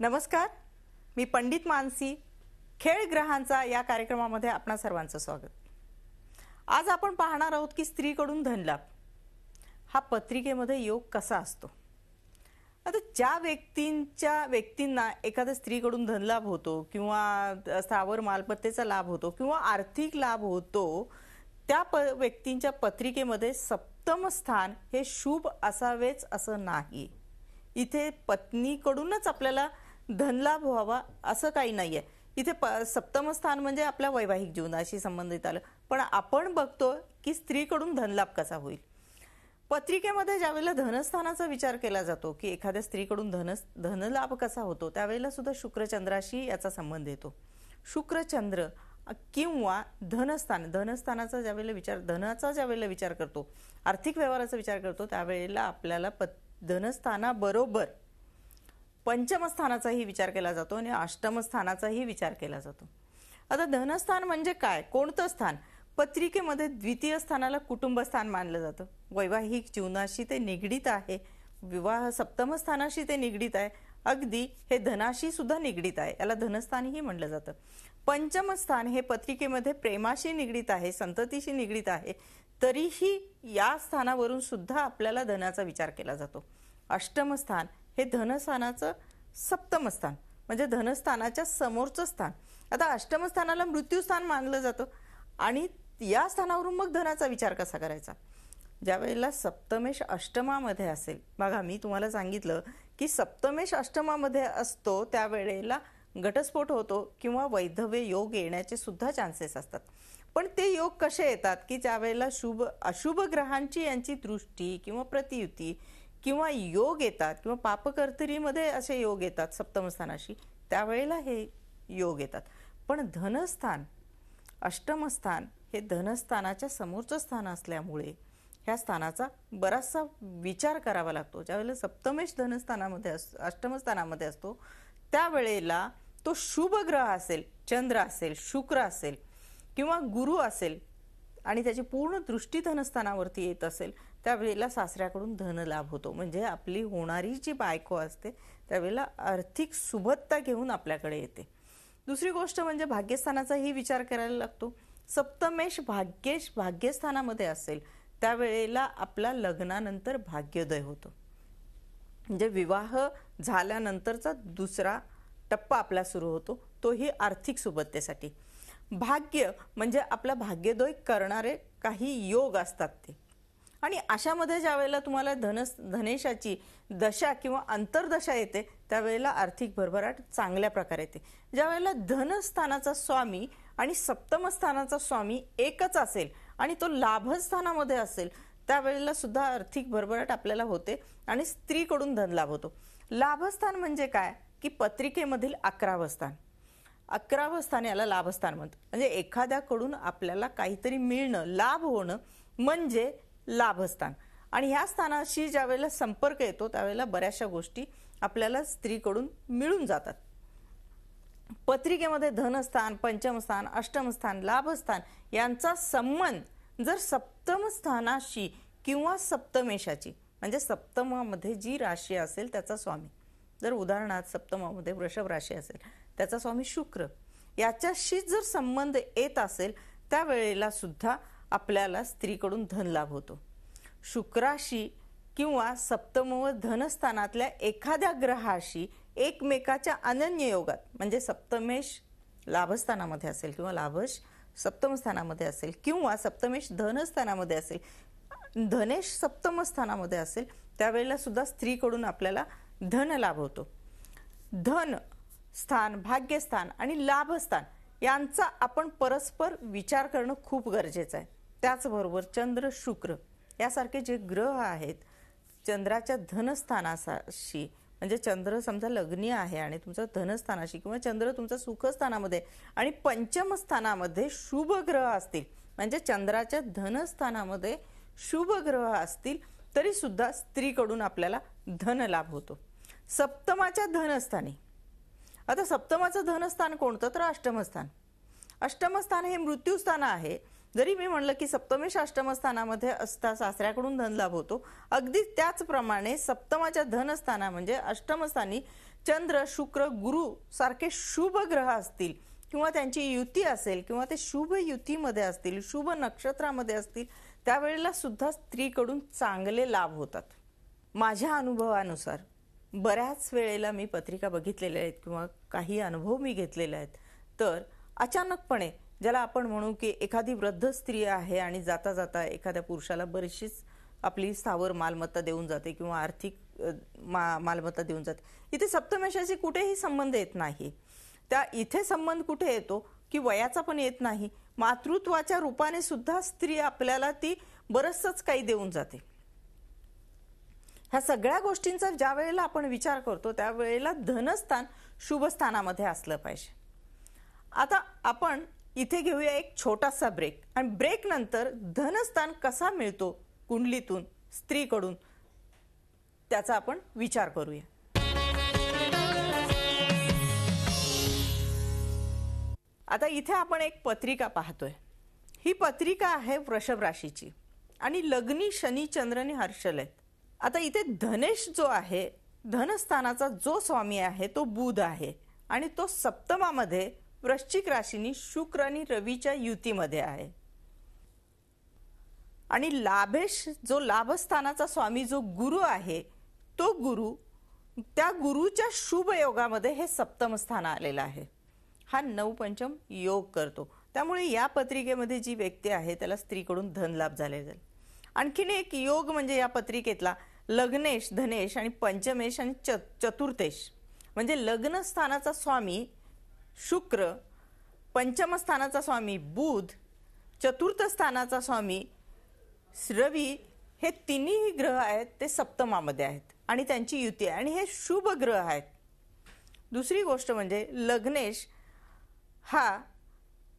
नमस्कार, मी पंडित मानसी. खेळ ग्रहांचा या कार्यक्रमामध्ये आपणा सर्वांचं स्वागत. आज आपण पाहणार आहोत की स्त्रीकडून धनलाभ हा पत्रिकेमध्ये योग कसा असतो. आता ज्या व्यक्तींना एखाद्या स्त्रीकडून धनलाभ होतो किंवा स्थावर मालमत्तेचा लाभ होतो किंवा आर्थिक लाभ होतो, त्या व्यक्तींच्या पत्रिकेमध्ये सप्तम स्थान हे शुभ असावेच असं नाही. इथे पत्नीकडूनच आपल्याला धनलाभ व्हावा असं काही नाहीये. इथे सप्तम स्थान म्हणजे आपल्या वैवाहिक जीवनाशी संबंधित आलं, पण आपण बघतो की स्त्रीकडून धनलाभ कसा होईल. पत्रिकेमध्ये ज्यावेळेला धनस्थानाचा विचार केला जातो की एखाद्या स्त्रीकडून धनलाभ कसा होतो, त्यावेळेला सुद्धा शुक्रचंद्राशी याचा संबंध येतो. शुक्रचंद्र किंवा धनस्थानाचा ज्यावेळेला विचार करतो, आर्थिक व्यवहाराचा विचार करतो, त्यावेळेला आपल्याला धनस्थानाबरोबर पंचम स्थानाचाही विचार केला जातो आणि अष्टम स्थानाचाही विचार केला जातो. आता धनस्थान म्हणजे काय, कोणतं स्थान? पत्रिकेमध्ये द्वितीय स्थानाला कुटुंब स्थान मानलं जातं. वैवाहिक जीवनाशी ते निगडीत आहे. विवाह सप्तम स्थानाशी ते निगडीत आहे. अगदी हे धनाशी सुद्धा निगडीत आहे. याला धनस्थानही म्हणलं जातं. पंचम स्थान हे पत्रिकेमध्ये प्रेमाशी निगडीत आहे, संततीशी निगडीत आहे. तरीही या स्थानावरून सुद्धा आपल्याला धनाचा विचार केला जातो. अष्टम स्थान हे धनस्थानाचं सप्तम स्थान म्हणजे धनस्थानाच्या समोरचं स्थान. आता अष्टम स्थानाला मृत्यूस्थान मानलं जातं आणि या स्थानावरून मग धनाचा विचार कसा करायचा. ज्यावेळेला सप्तमेश अष्टमामध्ये असेल, बघा मी तुम्हाला सांगितलं की सप्तमेश अष्टमामध्ये असतो त्यावेळेला घटस्फोट होतो किंवा वैधव्य योग येण्याचे सुद्धा चान्सेस असतात. पण ते योग कसे येतात की ज्यावेळेला शुभ अशुभ ग्रहांची यांची दृष्टी किंवा प्रतियुती किंवा योग येतात किंवा पापकर्तरीमध्ये असे योग येतात सप्तम स्थानाशी, त्यावेळेला हे योग येतात. पण धनस्थान अष्टम स्थान हे धनस्थानाच्या समोरचं स्थान असल्यामुळे ह्या स्थानाचा बराचसा विचार करावा लागतो. ज्यावेळेला सप्तमेश धनस्थानामध्ये अष्टम स्थानामध्ये असतो त्यावेळेला तो शुभ ग्रह असेल, चंद्र असेल, शुक्र असेल किंवा गुरु असेल आणि त्याची पूर्ण दृष्टी धनस्थानावरती येत असेल, त्यावेळेला सासऱ्याकडून धनलाभ होतो. म्हणजे आपली होणारी जी बायको असते त्यावेळेला आर्थिक सुबत्ता घेऊन आपल्याकडे येते. दुसरी गोष्ट म्हणजे भाग्यस्थानाचाही विचार करायला लागतो. सप्तमेश भाग्यस्थानामध्ये असेल त्यावेळेला आपला लग्नानंतर भाग्योदय होतो. म्हणजे विवाह झाल्यानंतरचा दुसरा टप्पा आपला सुरू होतो, तोही आर्थिक सुबत्तेसाठी. भाग्य म्हणजे आपला भाग्योदय करणारे काही योग असतात ते. आणि अशामध्ये ज्यावेळेला तुम्हाला धनेशाची दशा किंवा अंतर्दशा येते त्यावेळेला आर्थिक भरभराट चांगल्या प्रकारे येते. ज्यावेळेला धनस्थानाचा स्वामी आणि सप्तम स्थानाचा स्वामी एकच असेल आणि तो लाभस्थानामध्ये असेल त्यावेळेला सुद्धा आर्थिक भरभराट आपल्याला होते आणि स्त्रीकडून धनलाभ होतो. लाभस्थान म्हणजे काय की पत्रिकेमधील 11वं स्थान. 11वं स्थान याला लाभस्थान म्हणतात. म्हणजे एखाद्याकडून आपल्याला काहीतरी मिळणं, लाभ होणं म्हणजे लाभस्थान. आणि ह्या स्थानाशी ज्यावेळेला संपर्क येतो त्यावेळेला बऱ्याचशा गोष्टी आपल्याला स्त्रीकडून मिळून जातात. पत्रिकेमध्ये धनस्थान, पंचम स्थान, अष्टम स्थान, लाभस्थान यांचा संबंध जर सप्तम स्थानाशी किंवा सप्तमेशाची म्हणजे सप्तमामध्ये जी राशी असेल त्याचा स्वामी, जर उदाहरणार्थ सप्तमामध्ये वृषभ राशी असेल त्याचा स्वामी शुक्र, याच्याशी जर संबंध येत असेल त्यावेळेला सुद्धा आपल्याला स्त्रीकडून धनलाभ होतो. शुक्राशी किंवा सप्तम व धनस्थानातल्या एखाद्या ग्रहाशी एकमेकाच्या अनन्य योगात म्हणजे सप्तमेश लाभस्थानामध्ये असेल किंवा लाभश सप्तम स्थानामध्ये असेल किंवा सप्तमेश धनस्थानामध्ये असेल, धनेश सप्तम स्थानामध्ये असेल त्यावेळेला सुद्धा स्त्रीकडून आपल्याला धनलाभ होतो. धन स्थान, भाग्यस्थान आणि लाभस्थान यांचा आपण परस्पर विचार करणं खूप गरजेचं आहे. त्याचबरोबर चंद्र, शुक्र यासारखे जे ग्रह आहेत, चंद्राच्या धनस्थानाशी म्हणजे चंद्र समजा लग्नी आहे आणि तुमचं धनस्थानाशी किंवा चंद्र तुमच्या सुखस्थानामध्ये आणि पंचम स्थानामध्ये शुभ ग्रह असतील म्हणजे चंद्राच्या धनस्थानामध्ये शुभ ग्रह असतील तरी सुद्धा स्त्रीकडून आपल्याला धनलाभ होतो. सप्तमाच्या धनस्थानी, आता सप्तमाचं धनस्थान कोणतं तर अष्टमस्थान. अष्टमस्थान हे मृत्यूस्थान आहे. जरी मी म्हणलं की सप्तमेश अष्टम स्थानामध्ये असता सासऱ्याकडून धनलाभ होतो, अगदी त्याचप्रमाणे सप्तमाच्या धनस्थाना म्हणजे अष्टमस्थानी चंद्र, शुक्र, गुरु सारखे शुभ ग्रह असतील किंवा त्यांची युती असेल किंवा ते शुभ युतीमध्ये असतील, शुभ नक्षत्रामध्ये असतील, त्यावेळेला सुद्धा स्त्रीकडून चांगले लाभ होतात. माझ्या अनुभवानुसार बऱ्याच वेळेला मी पत्रिका बघितलेल्या आहेत किंवा काही अनुभव मी घेतलेले आहेत, तर अचानकपणे ज्याला आपण म्हणू की एखादी वृद्ध स्त्री आहे आणि जाता जाता एखाद्या पुरुषाला बरीचशीच आपली स्थावर मालमत्ता देऊन जाते किंवा आर्थिक मालमत्ता देऊन जाते. इथे सप्तमेशाशी कुठेही संबंध येत नाही. त्या इथे संबंध कुठे येतो की वयाचा पण येत नाही, मातृत्वाच्या रूपाने सुद्धा स्त्री आपल्याला ती बरंचसंच काही देऊन जाते. ह्या सगळ्या गोष्टींचा ज्या वेळेला आपण विचार करतो त्यावेळेला धनस्थान शुभ स्थानामध्ये असलं पाहिजे. आता आपण इथे घेऊया एक छोटासा ब्रेक आणि ब्रेक नंतर धनस्थान कसा मिळतो कुंडलीतून स्त्रीकडून त्याचा आपण विचार करूया. आता इथे आपण एक पत्रिका पाहतोय. ही पत्रिका आहे वृषभ राशीची आणि लग्नी शनी चंद्र आणि हर्षल आहेत. आता इथे धनेश जो आहे, धनस्थानाचा जो स्वामी आहे तो बुध आहे आणि तो सप्तमामध्ये वृश्चिक राशीनी शुक्र आणि रवीच्या युतीमध्ये आहे. आणि लाभेश जो लाभस्थानाचा स्वामी जो गुरु आहे, तो गुरु त्या गुरुच्या शुभ योगामध्ये हे सप्तम स्थान आलेलं आहे. हा 9 पंचम योग करतो. त्यामुळे या पत्रिकेमध्ये जी व्यक्ती आहे त्याला स्त्रीकडून धनलाभ झालेला आहे. आणखीन एक योग म्हणजे या पत्रिकेतला लग्नेश, धनेश आणि पंचमेश आणि चतुर्थेश म्हणजे लग्न स्थानाचा स्वामी शुक्र, पंचम स्थानाचा स्वामी बुध, चतुर्थ स्थानाचा स्वामी रवी, हे तिन्ही ग्रह आहेत ते सप्तमामध्ये आहेत आणि त्यांची युती आहे आणि हे शुभ ग्रह आहेत. दुसरी गोष्ट म्हणजे लग्नेश हा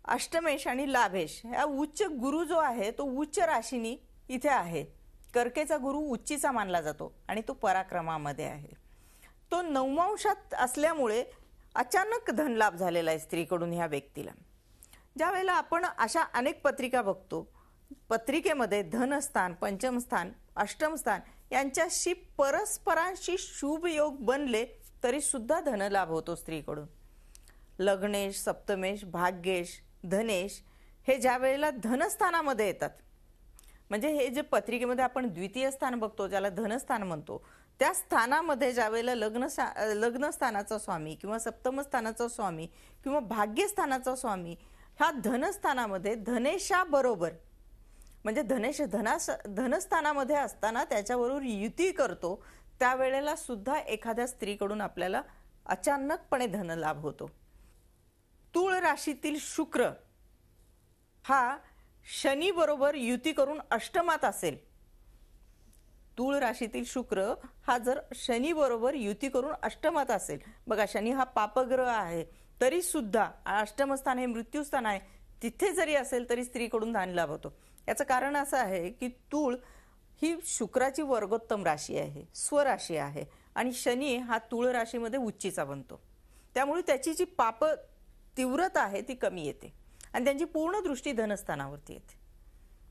अष्टमेश आणि लाभेश हा उच्च गुरु जो आहे तो उच्च राशीनी इथे आहे. कर्केचा गुरु उच्चीचा मानला जातो आणि तो पराक्रमामध्ये आहे. तो नवमांशात असल्यामुळे अचानक धनलाभ झालेला आहे स्त्रीकडून ह्या व्यक्तीला. ज्या वेळेला आपण अशा अनेक पत्रिका बघतो, पत्रिकेमध्ये धनस्थान, पंचमस्थान, अष्टमस्थान यांच्याशी परस्परांशी शुभ योग बनले तरी सुद्धा धनलाभ होतो स्त्रीकडून. लग्नेश, सप्तमेश, भाग्येश, धनेश हे ज्या वेळेला धनस्थानामध्ये येतात, म्हणजे हे जे पत्रिकेमध्ये आपण द्वितीय स्थान बघतो ज्याला धनस्थान म्हणतो, त्या स्थानामध्ये ज्या वेळेला लग्नस्थानाचा स्वामी किंवा सप्तम स्थानाचा स्वामी किंवा भाग्यस्थानाचा स्वामी ह्या धनस्थानामध्ये धनेशाबरोबर म्हणजे धनस्थानामध्ये असताना त्याच्याबरोबर युती करतो, त्यावेळेला सुद्धा एखाद्या स्त्रीकडून आपल्याला अचानकपणे धनलाभ होतो. तूळ राशीतील शुक्र हा शनी बरोबर युती करून अष्टमात असेल, तूळ राशीतील शुक्र हा जर शनी बरोबर युती करून अष्टमात असेल, बघा शनी हा पापग्रह आहे तरी सुद्धा अष्टमस्थान हे मृत्यूस्थान आहे, तिथे जरी असेल तरी स्त्रीकडून धनलाभ होतो. याचं कारण असं आहे की तूळ ही शुक्राची वर्गोत्तम राशी आहे, स्वराशी आहे आणि शनी हा तूळ राशीमध्ये उच्चीचा बनतो. त्यामुळे त्याची जी पाप तीव्रता आहे ती कमी येते आणि त्यांची पूर्ण दृष्टी धनस्थानावरती येते.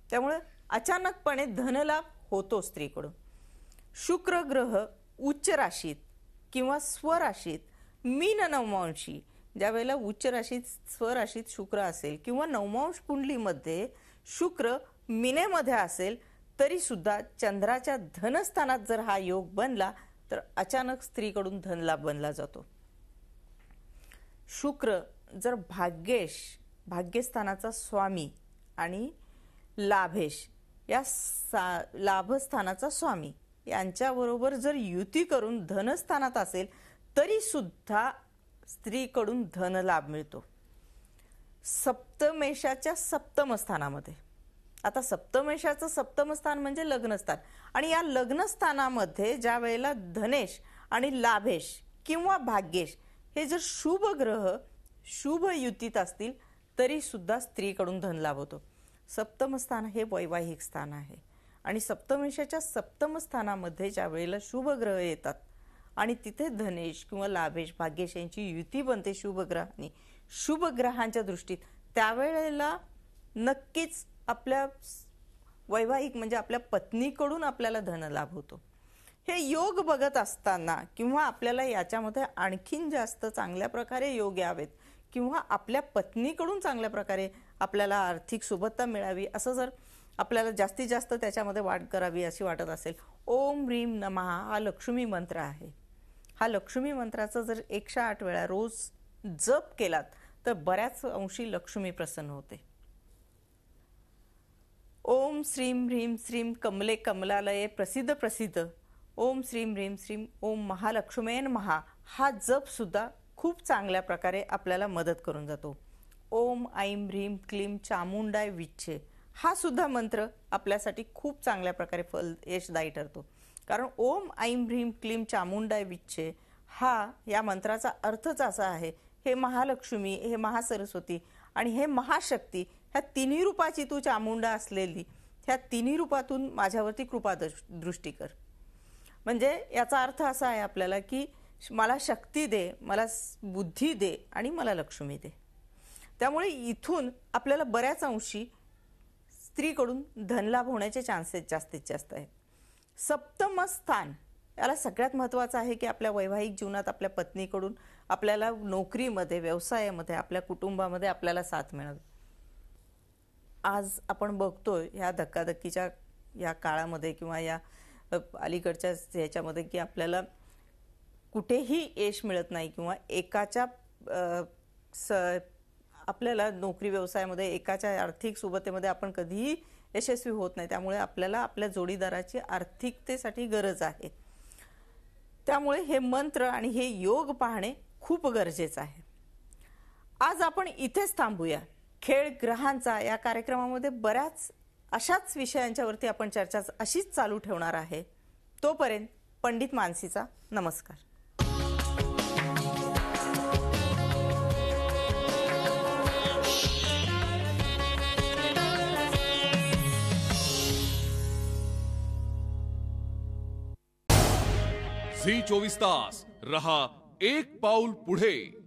त्यामुळे अचानकपणे धनलाभ होतो स्त्रीकडून. शुक्र ग्रह उच्च राशीत किंवा स्वराशीत मीन नवमांशी, ज्या वेळेला उच्च राशीत स्वराशीत शुक्र असेल किंवा नवमांश कुंडलीमध्ये शुक्र मीनेमध्ये असेल तरी सुद्धा चंद्राच्या धनस्थानात जर हा योग बनला तर अचानक स्त्रीकडून धनलाभ बनला जातो. शुक्र जर भाग्यस्थानाचा स्वामी आणि लाभेश या लाभस्थानाचा स्वामी यांच्याबरोबर जर युती करून धनस्थानात असेल तरी सुद्धा स्त्रीकडून धनलाभ मिळतो. सप्तमेशाच्या सप्तम स्थानामध्ये, आता सप्तमेशाचं सप्तम स्थान म्हणजे लग्नस्थान आणि या लग्नस्थानामध्ये ज्या वेळेला धनेश आणि लाभेश किंवा भाग्येश हे जर शुभ ग्रह शुभ युतीत असतील तरी सुद्धा स्त्रीकडून धनलाभ होतो. सप्तम स्थान हे वैवाहिक स्थान आहे आणि सप्तमेशाच्या सप्तम स्थानामध्ये ज्या वेळेला शुभ ग्रह येतात आणि तिथे धनेश किंवा लाभेश भाग्येश यांची युती बनते शुभ ग्रहांनी, शुभ ग्रहांच्या दृष्टीत, त्यावेळेला नक्कीच आपल्या वैवाहिक म्हणजे आपल्या पत्नीकडून आपल्याला धनलाभ होतो. हे योग बघत असताना किंवा आपल्याला याच्यामध्ये आणखीन जास्त चांगल्या प्रकारे योग यावेत किंवा आपल्या पत्नीकडून चांगल्या प्रकारे आपल्याला आर्थिक सुबत्ता मिळावी असं जर आपल्याला जास्तीत जास्त त्याच्यामध्ये वाढ करावी अशी वाटत असेल, ओम ह्रीम नमः हा लक्ष्मी मंत्र आहे. हा लक्ष्मी मंत्राचा जर 108 वेळा रोज जप केलात तर बऱ्याच अंशी लक्ष्मी प्रसन्न होते. ओम श्रीम ह्रीम श्रीम कमले कमलालये प्रसिद्ध प्रसिद्ध ओम श्रीम ह्रीम श्रीम ओम महालक्ष्मी नमः हा जप सुद्धा खूप चांगल्या प्रकारे आपल्याला मदत करून जातो. ओम ऐं ह्रीम क्लीम चामुंडाय विच्छे हा सुद्धा मंत्र आपल्यासाठी खूप चांगल्या प्रकारे फल यशदायी ठरतो. कारण ओम ऐं ह्रीम क्लीम चामुंडाय विच्छे हा या मंत्राचा अर्थच असा आहे, हे महालक्ष्मी, हे महासरस्वती आणि हे महाशक्ती ह्या तिन्ही रूपाची तू चामुंडा असलेली, ह्या तिन्ही रूपातून माझ्यावरती कृपा दृष्टी कर. म्हणजे याचा अर्थ असा आहे आपल्याला की मला शक्ती दे, मला बुद्धी दे आणि मला लक्ष्मी दे. त्यामुळे इथून आपल्याला बऱ्याच अंशी स्त्रीकडून धनलाभ होण्याचे चान्सेस जास्तीत जास्त आहेत. सप्तम स्थान याला सगळ्यात महत्त्वाचं आहे की आपल्या वैवाहिक जीवनात आपल्या पत्नीकडून आपल्याला नोकरीमध्ये, व्यवसायामध्ये, आपल्या कुटुंबामध्ये आपल्याला साथ मिळावी. आज आपण बघतोय ह्या धक्काधक्कीच्या या काळामध्ये किंवा या अलीकडच्या ह्याच्यामध्ये की आपल्याला कुठेही यश मिळत नाही किंवा एकाच्या आपल्याला नोकरी व्यवसायामध्ये एकाच्या आर्थिक सुबत्तेमध्ये आपण कधीही यशस्वी होत नाही. त्यामुळे आपल्याला आपल्या जोडीदाराची आर्थिकतेसाठी गरज आहे. त्यामुळे हे मंत्र आणि हे योग पाहणे खूप गरजेचं आहे. आज आपण इथेच थांबूया. खेळ ग्रहांचा या कार्यक्रमामध्ये बऱ्याच अशाच विषयांच्यावरती आपण चर्चा अशीच चालू ठेवणार आहे. तोपर्यंत पंडित मानसीचा नमस्कार. झी 24 तास रहा एक पाऊल पुढे.